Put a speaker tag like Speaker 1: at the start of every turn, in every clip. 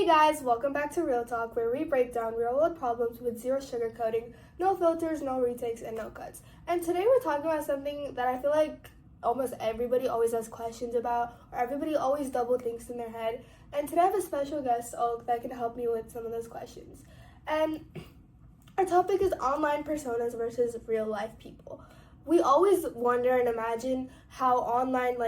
Speaker 1: Hey guys, welcome back to Real Talk, where we break down real world problems with zero sugarcoating, no filters, no retakes, and no cuts. And today we're talking about something that I feel like almost everybody always has questions about, or everybody always double thinks in their head. And today I have a special guest, Oak, that can help me with some of those questions. And our topic is online personas versus real life people. We always wonder and imagine how online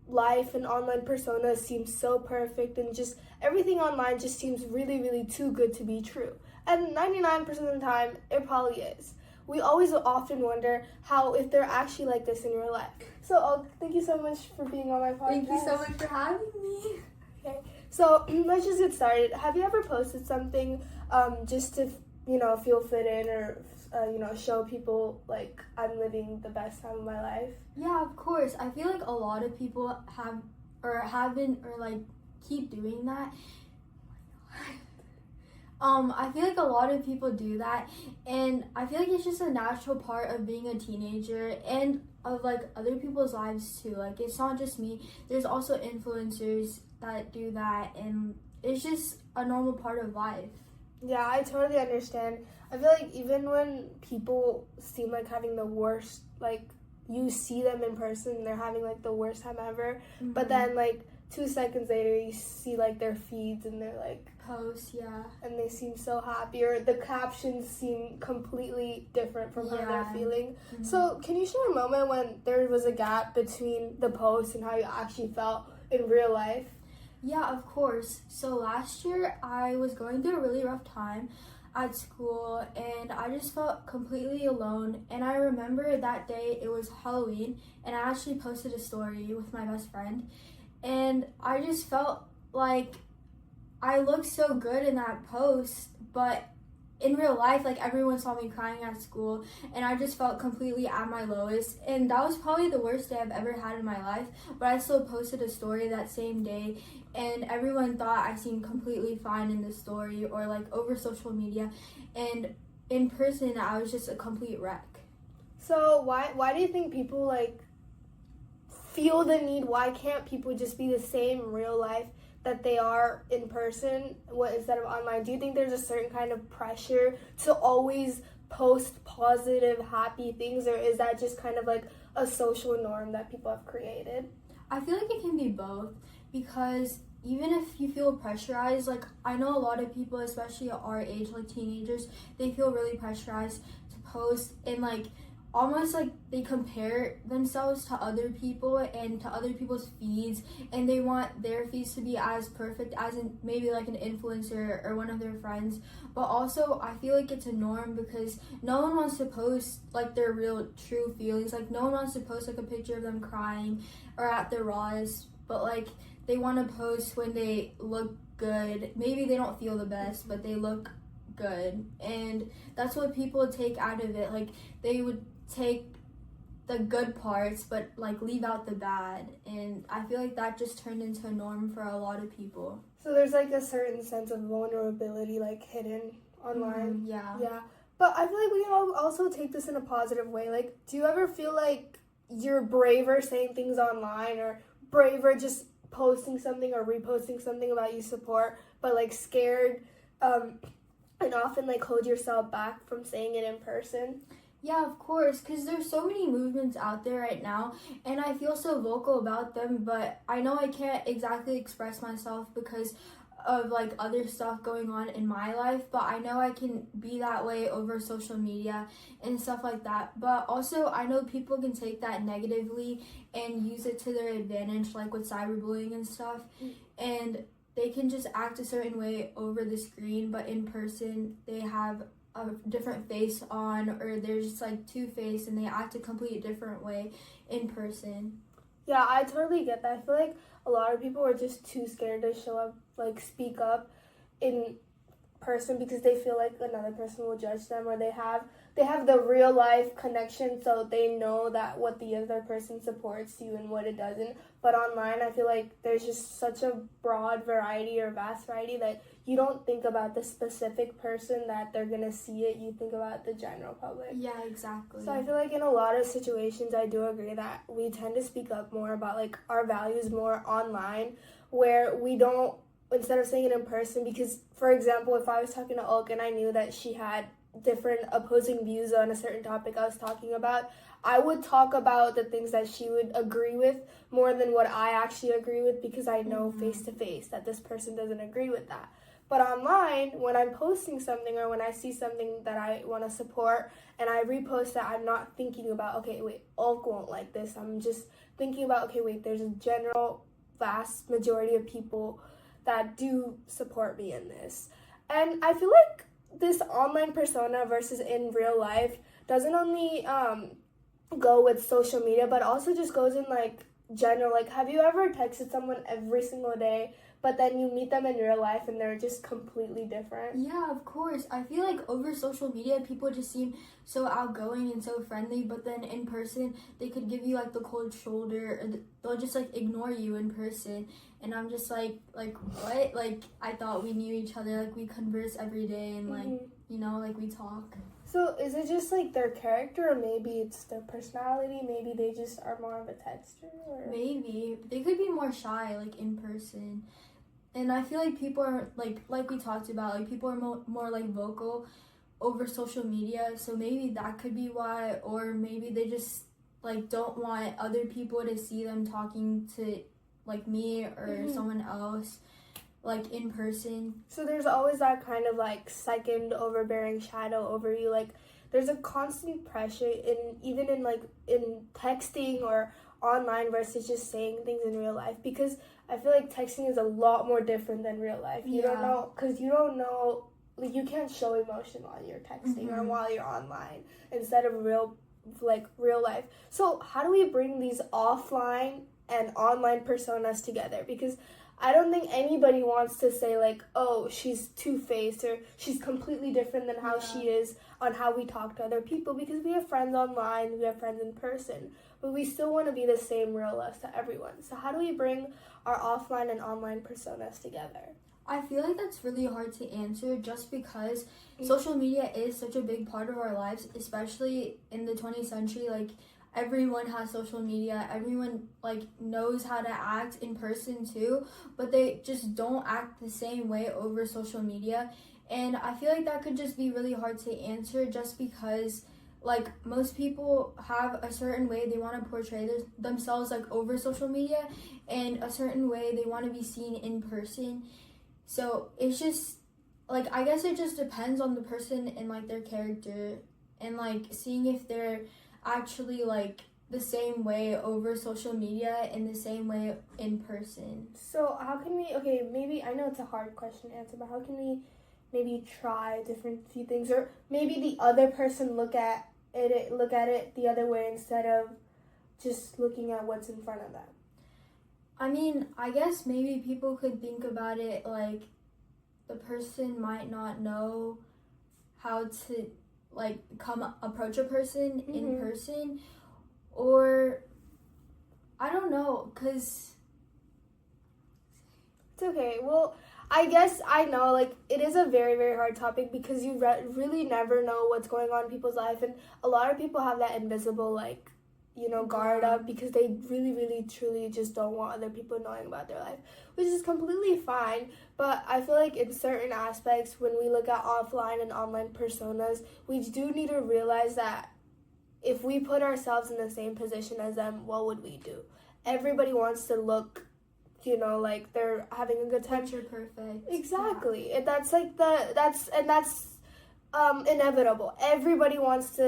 Speaker 1: life and online personas seem so perfect, and just everything online just seems really too good to be true. And 99% of the time, it probably is. We always often wonder how if they're actually like this in real life. So, thank you so much for being on my podcast.
Speaker 2: Thank you so much for having me.
Speaker 1: Okay, so let's just get started. Have you ever posted something just to, feel fit in, or show people like I'm living the best time of my life?
Speaker 2: Yeah, of course. I feel like a lot of people keep doing that. I feel like a lot of people do that, and I feel like it's just a natural part of being a teenager and of like other people's lives too. Like, it's not just me. There's also influencers that do that, and it's just a normal part of life.
Speaker 1: Yeah, I totally understand. I feel like even when people seem like having the worst, like you see them in person, they're having like the worst time ever.
Speaker 2: Mm-hmm.
Speaker 1: But then like 2 seconds later, you see like their feeds and they're like
Speaker 2: posts, yeah,
Speaker 1: and they seem so happy, or the captions seem completely different from how they're feeling.
Speaker 2: Mm-hmm.
Speaker 1: So can you share a moment when there was a gap between the post and how you actually felt in real life?
Speaker 2: Yeah, of course. So last year I was going through a really rough time at school, and I just felt completely alone. And I remember that day, it was Halloween, and I actually posted a story with my best friend, and I just felt like I looked so good in that post, but in real life, like, everyone saw me crying at school, and I just felt completely at my lowest. And that was probably the worst day I've ever had in my life, but I still posted a story that same day, and everyone thought I seemed completely fine in the story or like over social media, and in person I was just a complete wreck.
Speaker 1: So why do you think people like feel the need? Why can't people just be the same in real life that they are in person instead of online? Do you think there's a certain kind of pressure to always post positive, happy things, or is that just kind of like a social norm that people have created?
Speaker 2: I feel like it can be both, because even if you feel pressurized, like, I know a lot of people, especially our age, like teenagers, they feel really pressurized to post, and like almost like they compare themselves to other people and to other people's feeds, and they want their feeds to be as perfect as maybe like an influencer or one of their friends. But also I feel like it's a norm, because no one wants to post like their real true feelings. Like, no one wants to post like a picture of them crying or at their rawest, but like they want to post when they look good. Maybe they don't feel the best, but they look good, and that's what people take out of it. Like, they would take the good parts but like leave out the bad, and I feel like that just turned into a norm for a lot of people.
Speaker 1: So there's like a certain sense of vulnerability like hidden online.
Speaker 2: Yeah,
Speaker 1: but I feel like we can also take this in a positive way. Like, do you ever feel like you're braver saying things online, or braver just posting something or reposting something about you support, but like scared and often like hold yourself back from saying it in person?
Speaker 2: Yeah, of course, because there's so many movements out there right now, and I feel so vocal about them, but I know I can't exactly express myself because of like other stuff going on in my life, but I know I can be that way over social media and stuff like that. But also I know people can take that negatively and use it to their advantage, like with cyberbullying and stuff, and they can just act a certain way over the screen, but in person they have a different face on, or they're just like two-faced and they act a completely different way in person.
Speaker 1: Yeah, I totally get that. I feel like a lot of people are just too scared to show up, like speak up in person, because they feel like another person will judge them, or they have the real life connection, so they know that what the other person supports you and what it doesn't. But online, I feel like there's just such a broad variety, or vast variety, that you don't think about the specific person that they're gonna see it. You think about the general public.
Speaker 2: Yeah, exactly.
Speaker 1: So I feel like in a lot of situations, I do agree that we tend to speak up more about like our values more online, where we don't instead of saying it in person, because, for example, if I was talking to Oak and I knew that she had different opposing views on a certain topic I was talking about, I would talk about the things that she would agree with more than what I actually agree with, because I know face to face that this person doesn't agree with that. But online, when I'm posting something or when I see something that I want to support and I repost that, I'm not thinking about, okay, wait, Ulk won't like this. I'm just thinking about, okay, wait, there's a general vast majority of people that do support me in this. And I feel like this online persona versus in real life doesn't only go with social media, but also just goes in like general. Like, have you ever texted someone every single day, but then you meet them in real life and they're just completely different?
Speaker 2: Yeah, of course. I feel like over social media, people just seem so outgoing and so friendly, but then in person, they could give you like the cold shoulder, or they'll just like ignore you in person. And I'm just like what? Like, I thought we knew each other, like we converse every day and like, you know, like we talk.
Speaker 1: So is it just like their character, or maybe it's their personality? Maybe they just are more of a texter? Or?
Speaker 2: Maybe. They could be more shy, like in person. And I feel like people are, like we talked about, like people are more like vocal over social media. So maybe that could be why, or maybe they just like don't want other people to see them talking to like me or someone else, like in person.
Speaker 1: So there's always that kind of like second overbearing shadow over you. Like there's a constant pressure even in texting or online versus just saying things in real life, because I feel like texting is a lot more different than real life. You don't know, because you don't know, like you can't show emotion while you're texting or while you're online instead of real life. So how do we bring these offline and online personas together? Because I don't think anybody wants to say like, oh, she's two-faced or she's completely different than how she is on how we talk to other people, because we have friends online, we have friends in person, but we still want to be the same real us to everyone. So how do we bring our offline and online personas together?
Speaker 2: I feel like that's really hard to answer, just because social media is such a big part of our lives, especially in the 20th century. Like, everyone has social media, everyone like knows how to act in person too, but they just don't act the same way over social media. And I feel like that could just be really hard to answer, just because like most people have a certain way they want to portray themselves like over social media, and a certain way they want to be seen in person. So it's just like, I guess it just depends on the person and like their character, and like seeing if they're actually like the same way over social media and the same way in person.
Speaker 1: So how can we, okay, maybe, I know it's a hard question to answer, but how can we maybe try different few things, or maybe the other person look at it the other way instead of just looking at what's in front of them?
Speaker 2: I mean, I guess maybe people could think about it like the person might not know how to like approach a person in person, or I don't know, because
Speaker 1: it's okay. Well, I guess I know, like, it is a very, very hard topic, because you really never know what's going on in people's life, and a lot of people have that invisible, like, you know, guard up, because they really, really, truly just don't want other people knowing about their life, which is completely fine. But I feel like in certain aspects, when we look at offline and online personas, we do need to realize that if we put ourselves in the same position as them, what would we do? Everybody wants to look, you know, like they're having a good time.
Speaker 2: Picture perfect.
Speaker 1: Exactly. Yeah. And that's like that's inevitable. Everybody wants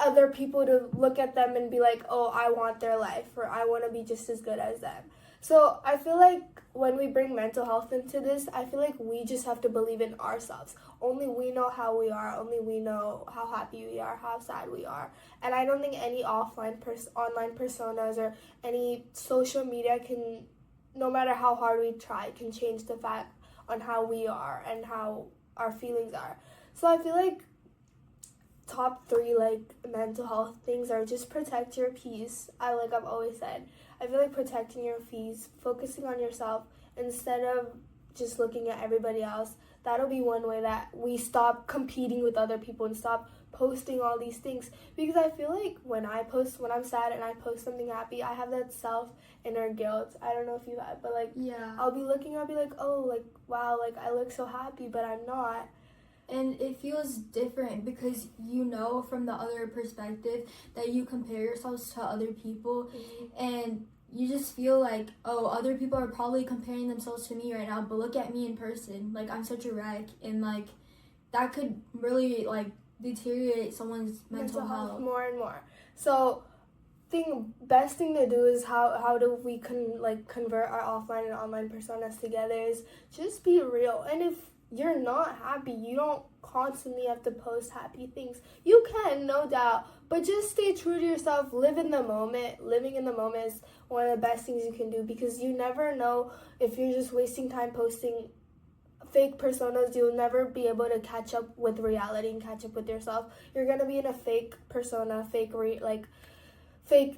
Speaker 1: other people to look at them and be like, oh, I want their life, or I want to be just as good as them. So I feel like when we bring mental health into this, I feel like we just have to believe in ourselves. Only we know how we are. Only we know how happy we are, how sad we are. And I don't think any online personas or any social media can, no matter how hard we try, can change the fact on how we are and how our feelings are. So I feel like top 3 like mental health things are just protect your peace. I've always said, I feel like protecting your peace, focusing on yourself instead of just looking at everybody else, that'll be one way that we stop competing with other people and stop posting all these things, because I feel like when I'm sad and I post something happy, I have that self inner guilt. I don't know if you have, but like
Speaker 2: Yeah.
Speaker 1: I'll be like, oh, like wow, like I look so happy, but I'm not.
Speaker 2: And it feels different because you know from the other perspective that you compare yourselves to other people, and you just feel like, oh, other people are probably comparing themselves to me right now, but look at me in person, like I'm such a wreck, and like that could really like deteriorate someone's mental health
Speaker 1: more and more. So best thing to do is how do we convert our offline and online personas together is just be real. And if you're not happy, you don't constantly have to post happy things. You can, no doubt, but just stay true to yourself. Live in the moment. Living in the moment is one of the best things you can do, because you never know if you're just wasting time posting fake personas. You'll never be able to catch up with reality and catch up with yourself. You're gonna be in a fake persona, fake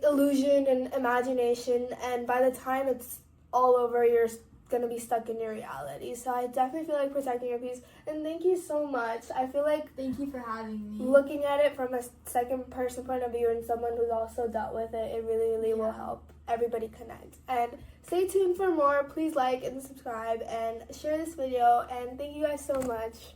Speaker 1: illusion and imagination, and by the time it's all over, you're gonna be stuck in your reality. So I definitely feel like protecting your peace. And thank you so much. I feel like
Speaker 2: Thank you for having me.
Speaker 1: looking at it from a second person point of view and someone who's also dealt with it, it really will help everybody connect. And stay tuned for more. Please like and subscribe and share this video, and thank you guys so much.